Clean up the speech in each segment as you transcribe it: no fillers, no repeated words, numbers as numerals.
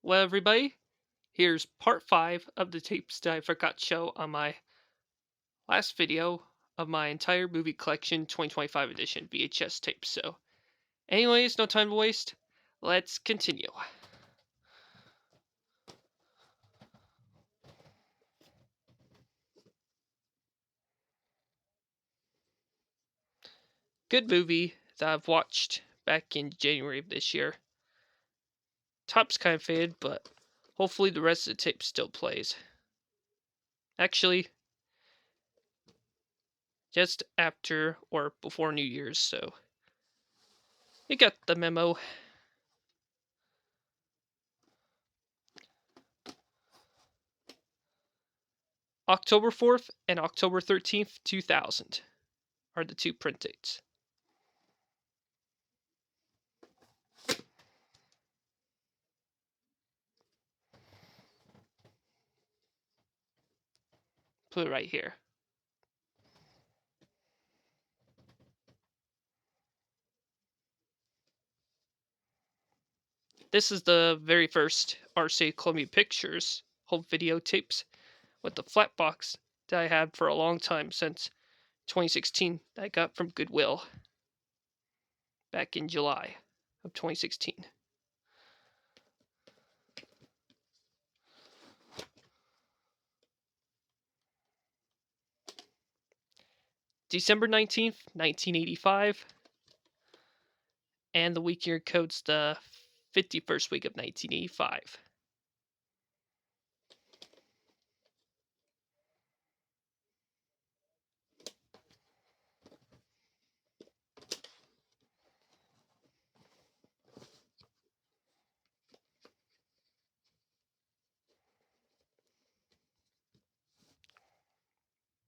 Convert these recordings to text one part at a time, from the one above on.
Well, everybody, here's part 5 of the tapes that I forgot to show on my last video of my entire movie collection 2025 edition VHS tapes. So, anyways, no time to waste. Let's continue. Good movie that I've watched back in January of this year. Top's kind of faded, but hopefully the rest of the tape still plays. Actually, just after or before New Year's, so you got the memo. October 4th and October 13th, 2000 are the two print dates. Put it right here. This is the very first RCA Columbia Pictures home video tapes with the flat box that I had for a long time since 2016 that I got from Goodwill back in July of 2016. December 19th, 1985, and the week year code's the 51st week of 1985.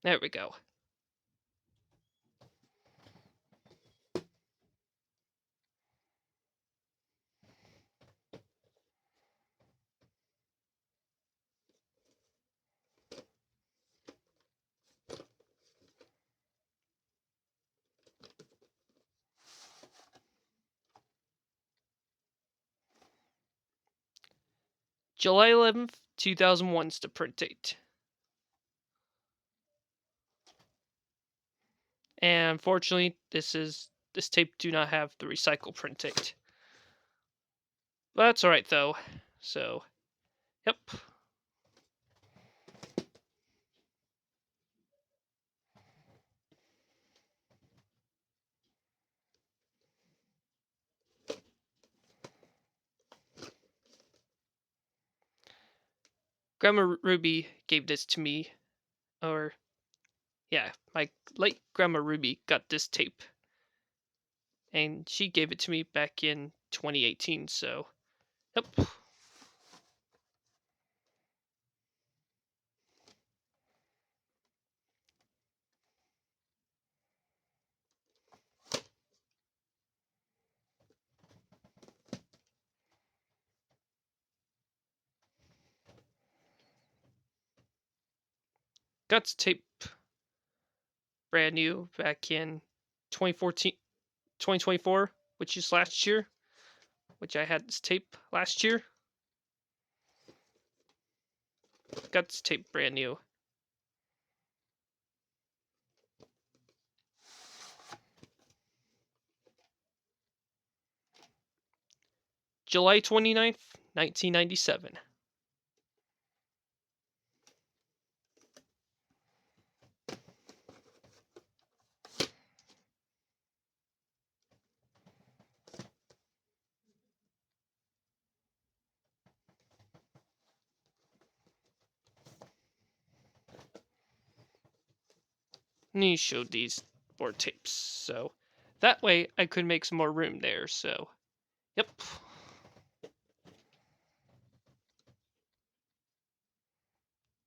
There we go. July 11th, 2001 is the print date. And unfortunately, this tape do not have the recycle print date. But that's alright though. So, yep. Grandma Ruby gave this to me, or yeah, my late Grandma Ruby got this tape, and she gave it to me back in 2018. So, yep. Got this tape brand new back in 2014, 2024, which is last year, which I had this tape last year. Got this tape brand new. July 29th, 1997. And you showed these board tapes, so that way I could make some more room there, so yep.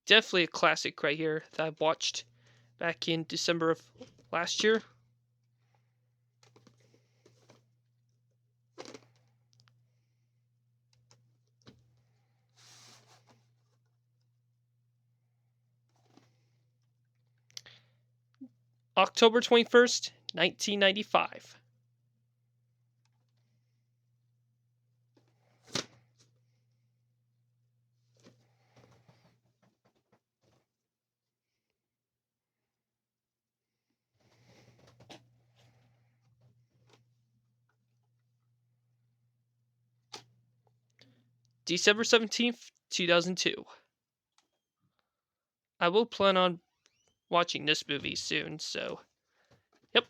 Definitely a classic right here that I watched back in December of last year. October 21st, 1995. December 17th, 2002. I will plan on watching this movie soon, so yep.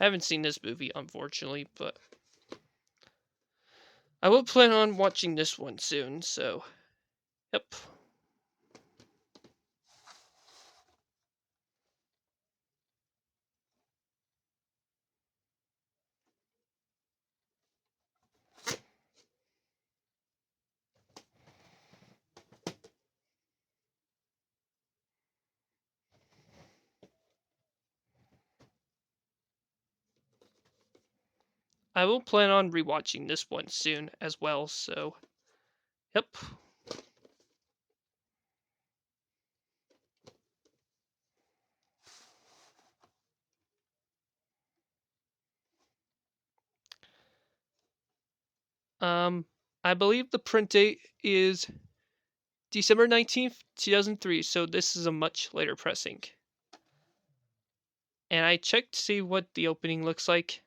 I haven't seen this movie, unfortunately, but I will plan on watching this one soon, so yep. I will plan on rewatching this one soon as well, so yep. Um, I believe the print date is December 19th, 2003, so this is a much later pressing. And I checked to see what the opening looks like.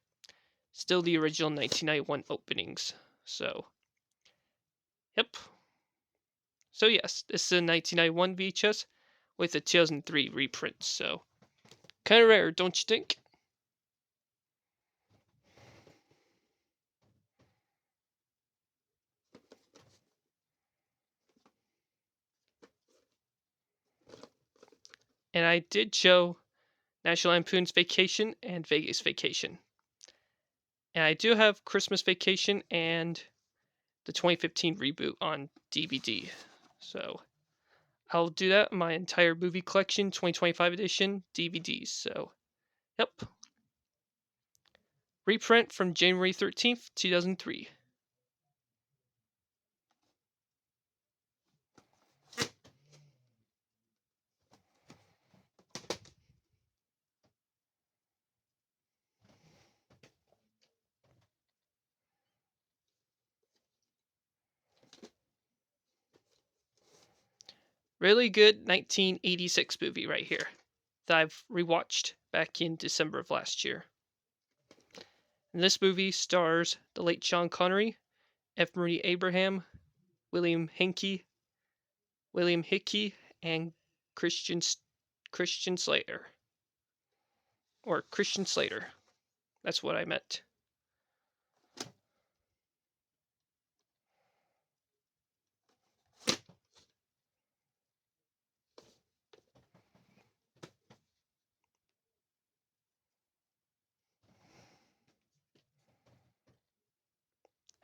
Still the original 1991 openings. So, yep. So, yes, this is a 1991 VHS with a 2003 reprint. So, kind of rare, don't you think? And I did show National Lampoon's Vacation and Vegas Vacation. And I do have Christmas Vacation and the 2015 reboot on DVD. So, I'll do that in my entire movie collection, 2025 edition DVDs. So, yep. Reprint from January 13th, 2003. Really good 1986 movie right here that I've rewatched back in December of last year. And this movie stars the late Sean Connery, F. Murray Abraham, William Hickey, and Christian Slater. Or Christian Slater. That's what I meant.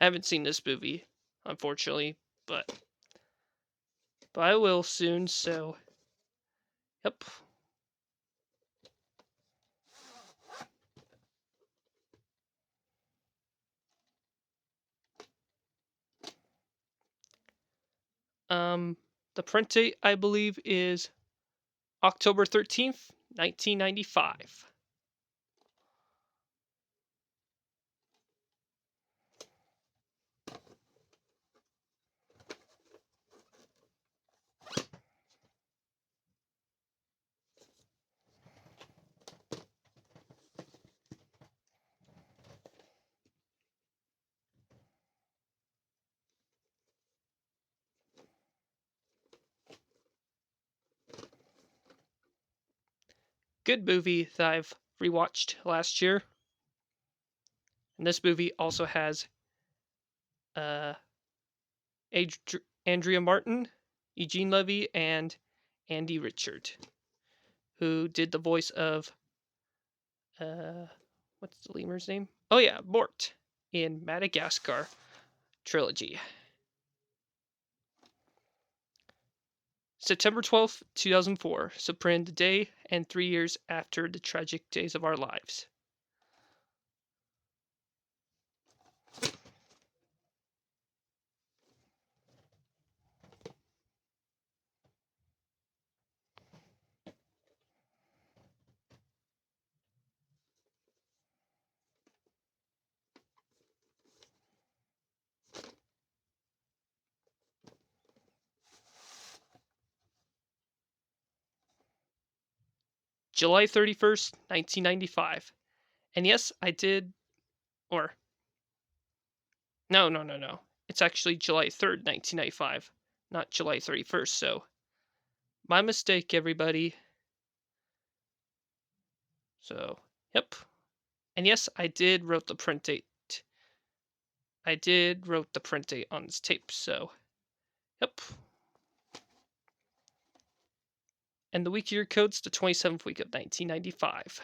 I haven't seen this movie, unfortunately, but I will soon, so yep. The print date I believe is October 13th, 1995. Good movie that I've rewatched last year. And this movie also has uh, Andrea Martin, Eugene Levy, and Andy Richard, who did the voice of uh, what's the lemur's name? Oh yeah, Mort in Madagascar trilogy. September 12th, 2004, Sopran the day and 3 years after the tragic days of our lives. July 31st, 1995. And yes, I did, or no. It's actually July 3rd, 1995, not July 31st. So, my mistake, everybody. So, yep. And yes, I did wrote the print date. I did wrote the print date on this tape. So, yep. And the week year code's the 27th week of 1995.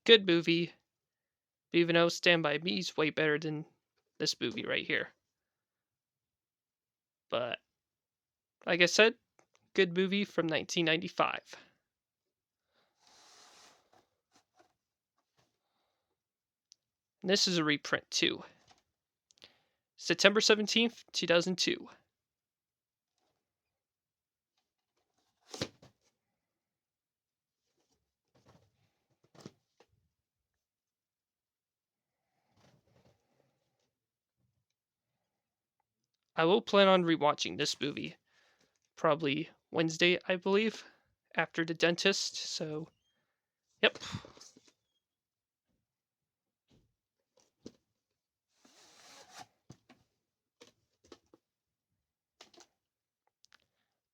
Good movie. But even though Stand By Me is way better than this movie right here. But, like I said, good movie from 1995. And this is a reprint too. September 17th, 2002. I will plan on rewatching this movie probably Wednesday, I believe, after the dentist. So, yep.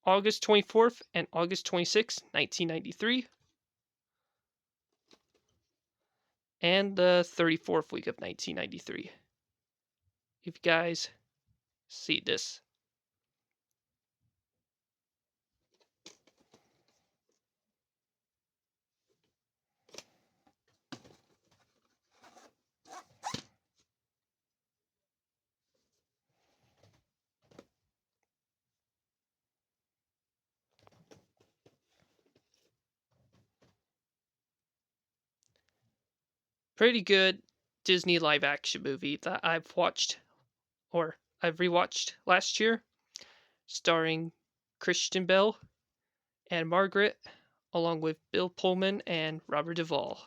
August 24th and August 26th, 1993. And the 34th week of 1993. If you guys see this. Pretty good Disney live action movie that I've watched, or I've rewatched last year, starring Christian Bale and Margaret, along with Bill Pullman and Robert Duvall.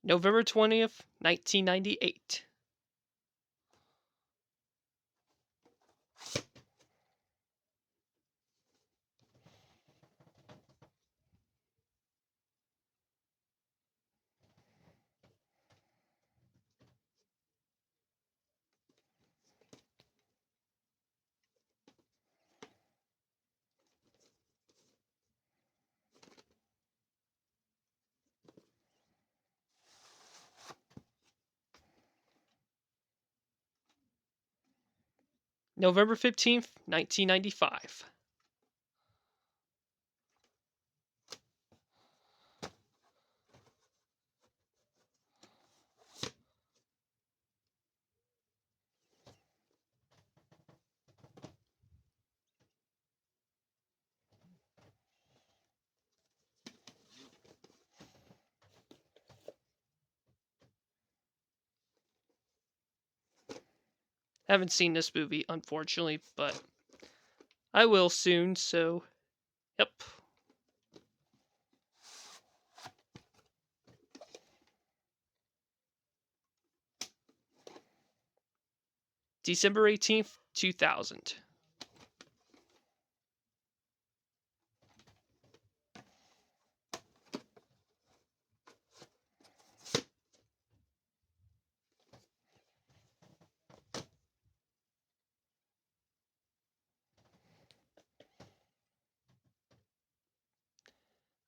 November 20th, 1998. November 15th, 1995. Haven't seen this movie, unfortunately, but I will soon, so yep. December 18th, 2000.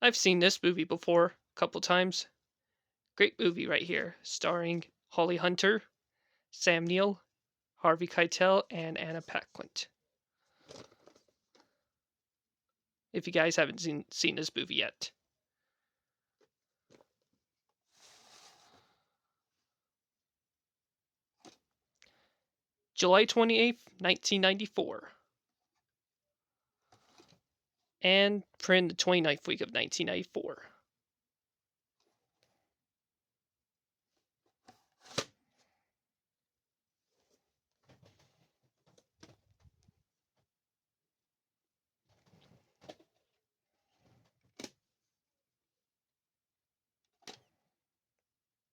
I've seen this movie before a couple times. Great movie right here, starring Holly Hunter, Sam Neill, Harvey Keitel, and Anna Paquin. If you guys haven't seen this movie yet. July 28th, 1994. And printed the 29th week of 1994.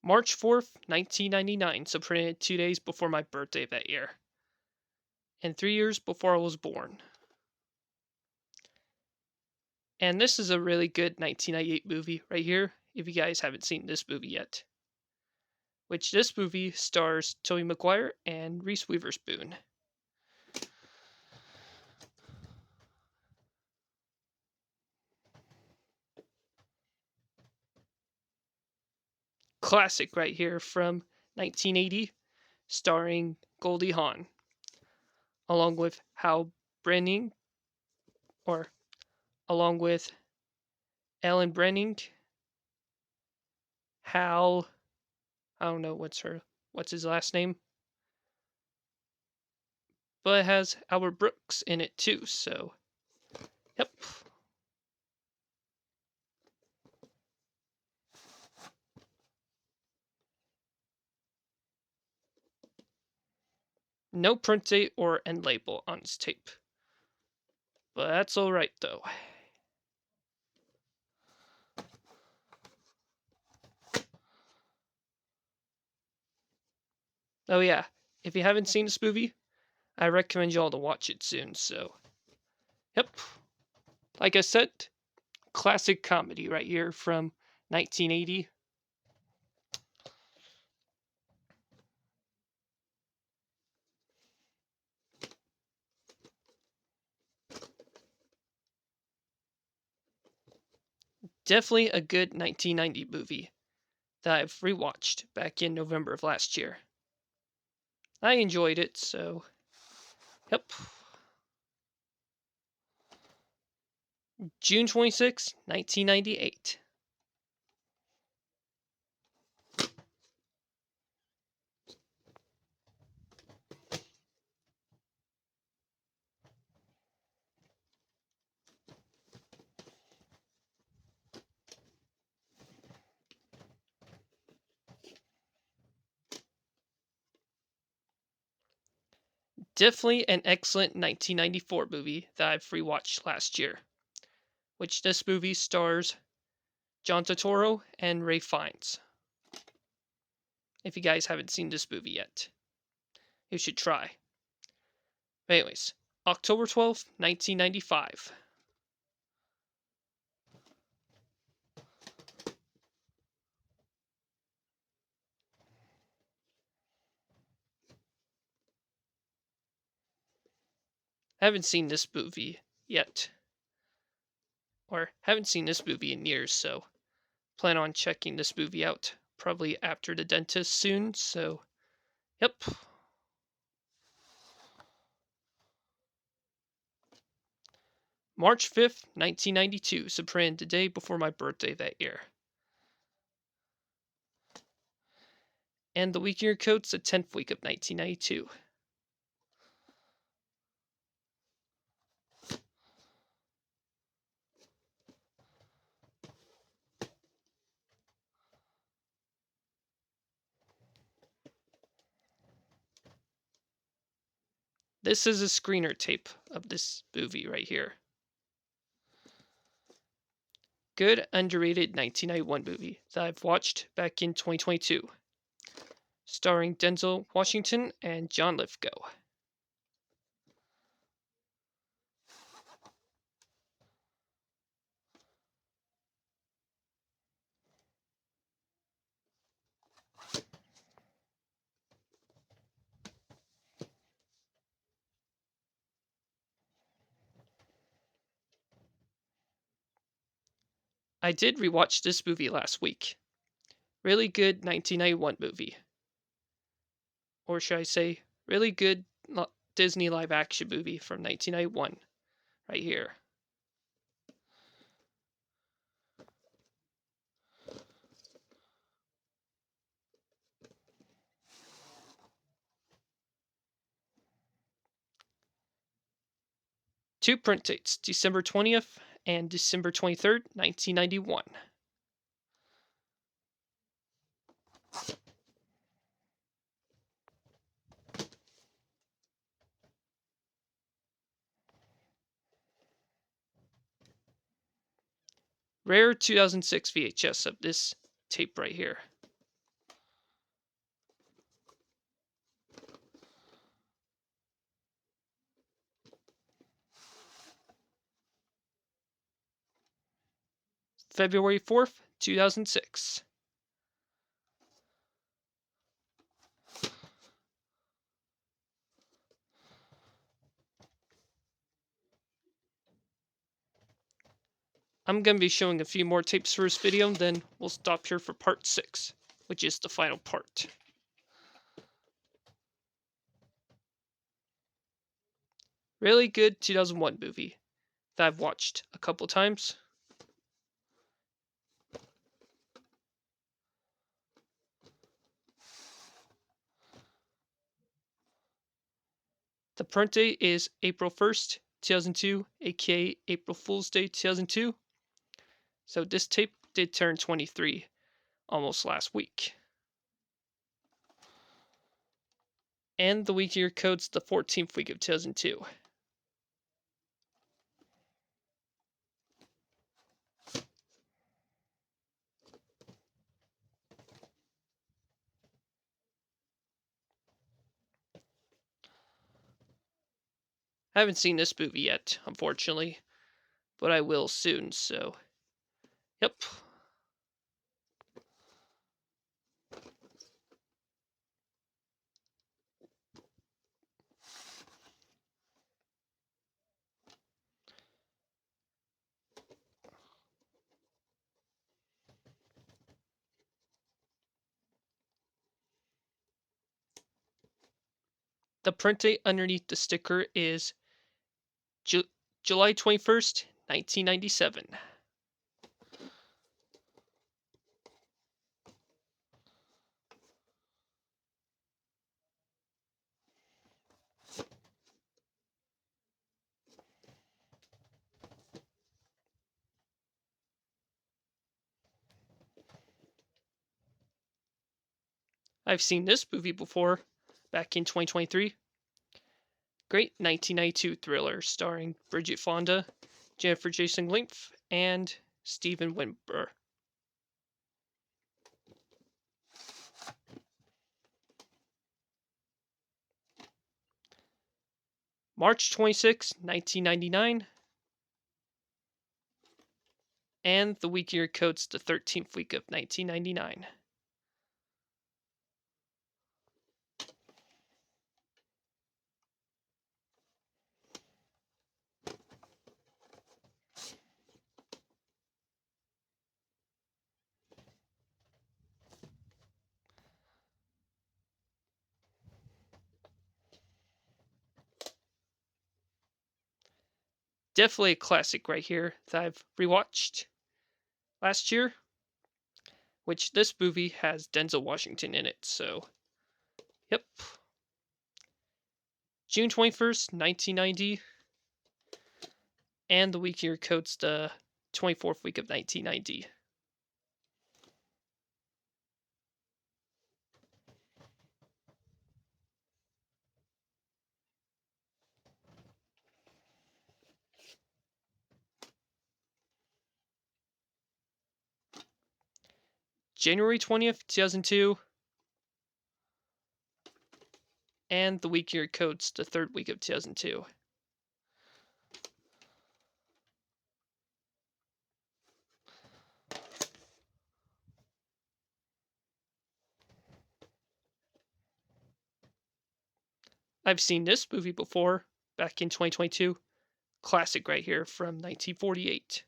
March 4th, 1999, so printed 2 days before my birthday that year. And 3 years before I was born. And this is a really good 1998 movie right here, if you guys haven't seen this movie yet. Which this movie stars Tobey Maguire and Reese Witherspoon. Classic right here from 1980, starring Goldie Hawn, along with Hal Brenning, or along with Ellen Brenning, Hal, I don't know what's his last name, but it has Albert Brooks in it too, so, yep. No print date or end label on this tape. But that's alright though. Oh yeah, if you haven't seen this movie, I recommend y'all to watch it soon, so. Yep. Like I said, classic comedy right here from 1980. Definitely a good 1990 movie that I've rewatched back in November of last year. I enjoyed it, so. Yep. June 26, 1998. Definitely an excellent 1994 movie that I've rewatched last year. Which this movie stars John Turturro and Ray Fiennes. If you guys haven't seen this movie yet, you should try. But anyways, October 12th, 1995. I haven't seen this movie yet. Or haven't seen this movie in years, so plan on checking this movie out probably after the dentist soon, so yep. March 5th, 1992, so printed the day before my birthday that year. And the week year code's the 10th week of 1992. This is a screener tape of this movie right here. Good underrated 1991 movie that I've watched back in 2022, starring Denzel Washington and John Lithgow. I did rewatch this movie last week. Really good 1991 movie. Or should I say, really good Disney live action movie from 1991, right here. Two print dates, December 20th and December 23rd, 1991. Rare 2006 VHS of this tape right here. February 4th, 2006. I'm going to be showing a few more tapes for this video, then we'll stop here for part 6, which is the final part. Really good 2001 movie that I've watched a couple times. The print date is April 1st, 2002, aka April Fool's Day 2002. So this tape did turn 23 almost last week. And the week year code's the 14th week of 2002. I haven't seen this movie yet, unfortunately, but I will soon, so yep. The print date underneath the sticker is July 21st, 1997. I've seen this movie before, back in 2023. Great 1992 thriller starring Bridget Fonda, Jennifer Jason Leigh, and Steven Winber. March 26, 1999. And the week year code's the 13th week of 1999. Definitely a classic right here that I've rewatched last year, which this movie has Denzel Washington in it, so yep. June 21st, 1990, and the week year code's the 24th week of 1990. January 20th, 2002, and the week year code's the 3rd week of 2002. I've seen this movie before, back in 2022. Classic right here from 1948.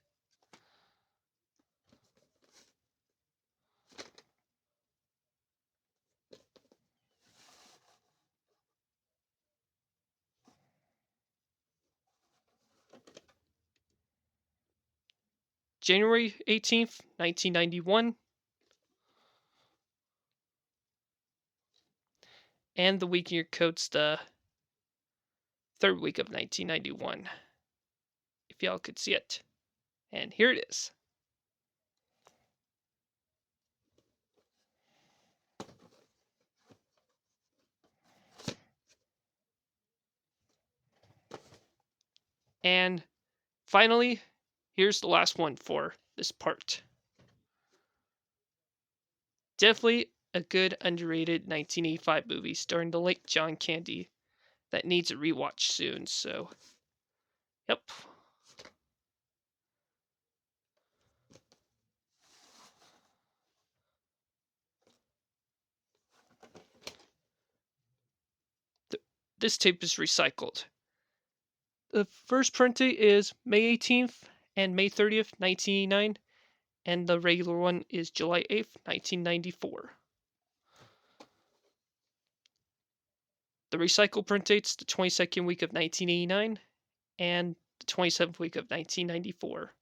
January 18th, 1991, and the week year code's the 3rd week of 1991. if y'all could see it. And here it is. And finally, here's the last one for this part. Definitely a good underrated 1985 movie starring the late John Candy that needs a rewatch soon. So, yep. This tape is recycled. The first print date is May 18th and May 30th, 1989, and the regular one is July 8th, 1994. The recycled print date's the 22nd week of 1989 and the 27th week of 1994.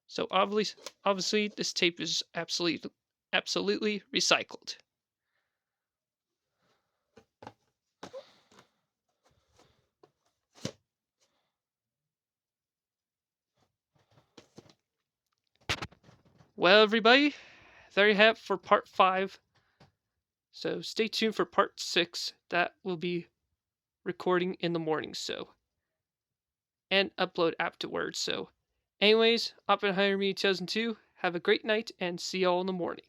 So obviously this tape is absolutely recycled. Well, everybody, there you have it for part 5. So stay tuned for part 6. That will be recording in the morning, so, and upload afterwards. So, anyways, Oppenheimer Me 2002. Have a great night and see y'all in the morning.